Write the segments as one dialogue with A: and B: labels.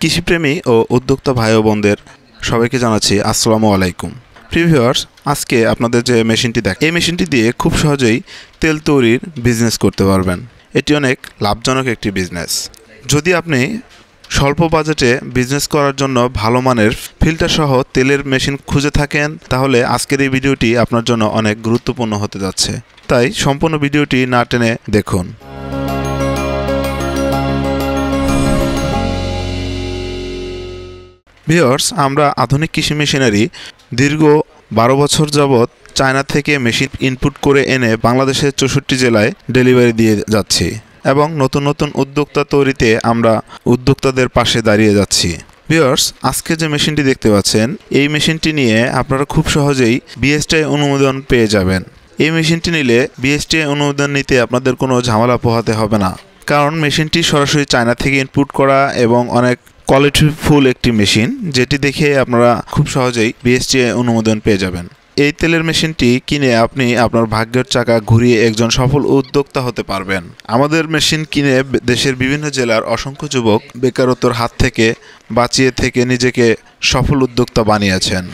A: কৃষিপ্রেমী ও উদ্যোক্তা ভাই ও বোনদের সবাইকে জানাচ্ছি আসসালামু আলাইকুম। ভিউয়ার্স, আজকে আপনাদের যে মেশিনটি এই মেশিনটি দিয়ে খুব সহজেই তেল তৈরির বিজনেস করতে পারবেন। এটি অনেক লাভজনক একটি বিজনেস। যদি আপনি স্বল্প বাজেটে বিজনেস করার জন্য ভালো মানের ফিল্টার সহ তেলের মেশিন খুঁজে থাকেন, তাহলে আজকের এই ভিডিওটি আপনার জন্য অনেক গুরুত্বপূর্ণ হতে যাচ্ছে। তাই সম্পূর্ণ ভিডিওটি না টেনে দেখুন। ভিউয়ার্স, আমরা আধুনিক কৃষি মেশিনারি দীর্ঘ 12 বছর যাবৎ চায়না থেকে মেশিন ইনপুট করে এনে বাংলাদেশের 64 জেলায় ডেলিভারি দিয়ে যাচ্ছি এবং নতুন নতুন উদ্যোক্তা তৈরিতে আমরা উদ্যোক্তাদের পাশে দাঁড়িয়ে যাচ্ছি। ভিউয়ার্স, আজকে যে মেশিনটি দেখতে পাচ্ছেন, এই মেশিনটি নিয়ে আপনারা খুব সহজেই বিএসটিআই অনুমোদন পেয়ে যাবেন। এই মেশিনটি নিলে বিএসটিআই অনুমোদন নিতে আপনাদের কোনো ঝামেলা পোহাতে হবে না, কারণ মেশিনটি সরাসরি চায়না থেকে ইনপুট করা এবং অনেক কোয়ালিটিফুল একটি মেশিন, যেটি দেখে আপনারা খুব সহজেই বিএসটিআই অনুমোদন পেয়ে যাবেন। এই তেলের মেশিনটি কিনে আপনি আপনার ভাগ্যের চাকা ঘুরিয়ে একজন সফল উদ্যোক্তা হতে পারবেন। আমাদের মেশিন কিনে দেশের বিভিন্ন জেলার অসংখ্য যুবক বেকারত্বের হাত থেকে বাঁচিয়ে নিজেকে সফল উদ্যোক্তা বানিয়েছেন।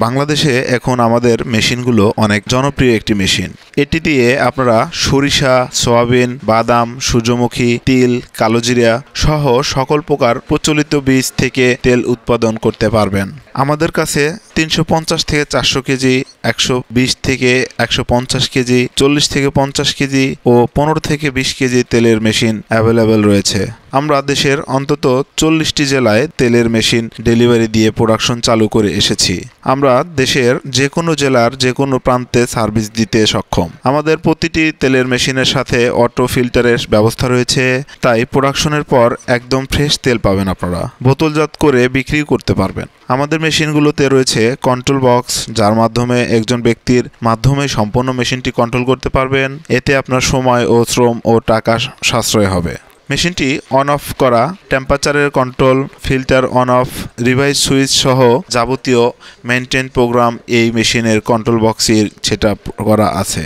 A: বাংলাদেশে এখন আমাদের মেশিনগুলো অনেক জনপ্রিয় একটি মেশিন। এটি দিয়ে আপনারা সরিষা, সয়াবিন, বাদাম, সূর্যমুখী, তিল, কালোজিরা সহ সকল প্রকার প্রচলিত বীজ থেকে তেল উৎপাদন করতে পারবেন। আমাদের কাছে 350 থেকে 400 কেজি, 120 থেকে 150 কেজি, 40 থেকে 50 কেজি ও 15 থেকে 20 কেজি তেলের মেশিন অ্যাভেলেবেল রয়েছে। আমরা দেশের অন্তত 40টি জেলায় তেলের মেশিন ডেলিভারি দিয়ে প্রোডাকশন চালু করে এসেছি। আমরা দেশের যে কোনো জেলার যে কোনো প্রান্তে সার্ভিস দিতে সক্ষম। আমাদের প্রতিটি তেলের মেশিনের সাথে অটো ফিল্টারের ব্যবস্থা রয়েছে, তাই প্রোডাকশনের পর একদম ফ্রেশ তেল পাবেন। আপনারা বোতলজাত করে বিক্রি করতে পারবেন। আমাদের মেশিনগুলোতে রয়েছে কন্ট্রোল বক্স, যার মাধ্যমে একজন ব্যক্তির মাধ্যমে সম্পূর্ণ মেশিনটি কন্ট্রোল করতে পারবেন। এতে আপনার সময় ও শ্রম ও টাকা সাশ্রয় হবে। মেশিনটি অন অফ করা, টেম্পারেচারের control, filter on off, revise switch সহ যাবতীয় মেনটেন প্রোগ্রাম এই মেশিনের কন্ট্রোল বক্সের সেটআপ করা আছে।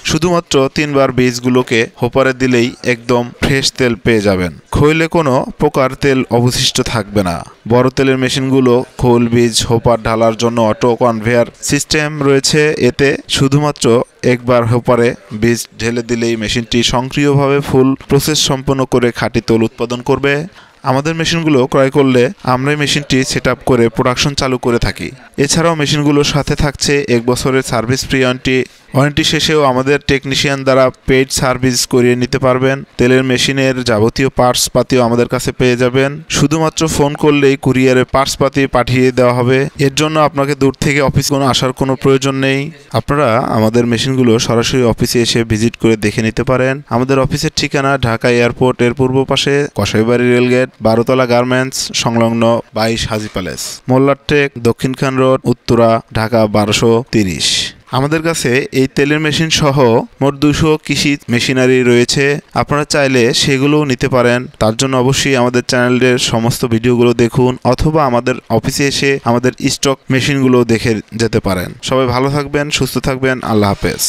A: শুধুমাত্র 3 বার বীজগুলোকে হোপারে দিলেই একদম ফ্রেশ তেল পেয়ে যাবেন। খৈলে কোনো প্রকার তেল অবশিষ্ট থাকবে না। বড় তেলের মেশিনগুলো খোল বীজ হোপার ঢালার জন্য অটো কনভেয়ার সিস্টেম রয়েছে। এতে শুধুমাত্র একবার হোপারে বীজ ঢেলে দিলেই মেশিনটি স্বয়ংক্রিয়ভাবে ফুল প্রসেস সম্পন্ন করে খাঁটি তেল উৎপাদন করবে। আমাদের মেশিনগুলো ক্রয় করলে আমরাই মেশিনটি সেটআপ করে প্রোডাকশন চালু করে থাকি। এছাড়াও মেশিনগুলোর সাথে থাকছে 1 বছরের সার্ভিস ফ্রি ওয়ারেন্টি শেষেও আমাদের টেকনিশিয়ান দ্বারা পেইড সার্ভিস করিয়ে নিতে পারবেন। তেলের মেশিনের যাবতীয় পার্টস পাতিও আমাদের কাছে পেয়ে যাবেন। শুধুমাত্র ফোন করলেই কুরিয়ারে পার্টস পাতি পাঠিয়ে দেওয়া হবে। এর জন্য আপনাকে দূর থেকে অফিসে আসার কোনো প্রয়োজন নেই। আপনারা আমাদের মেশিনগুলো সরাসরি অফিসে এসে ভিজিট করে দেখে নিতে পারেন। আমাদের অফিসের ঠিকানা ঢাকা এয়ারপোর্ট এর পূর্ব পাশে, কসাইবাড়ি রেলগেট, 12তলা গার্মেন্টস সংলগ্ন 22 হাজি প্যালেস, মোল্লারটেক, দক্ষিণখান রোড, উত্তরা, ঢাকা 1230। আমাদের কাছে এই তেলের মেশিন সহ মোট 200 কৃষি মেশিনারি রয়েছে। আপনারা চাইলে সেগুলোও নিতে পারেন। তার জন্য অবশ্যই আমাদের চ্যানেলের সমস্ত ভিডিওগুলো দেখুন, অথবা আমাদের অফিসে এসে আমাদের স্টক মেশিনগুলো দেখে যেতে পারেন। সবাই ভালো থাকবেন, সুস্থ থাকবেন। আল্লাহ হাফেজ।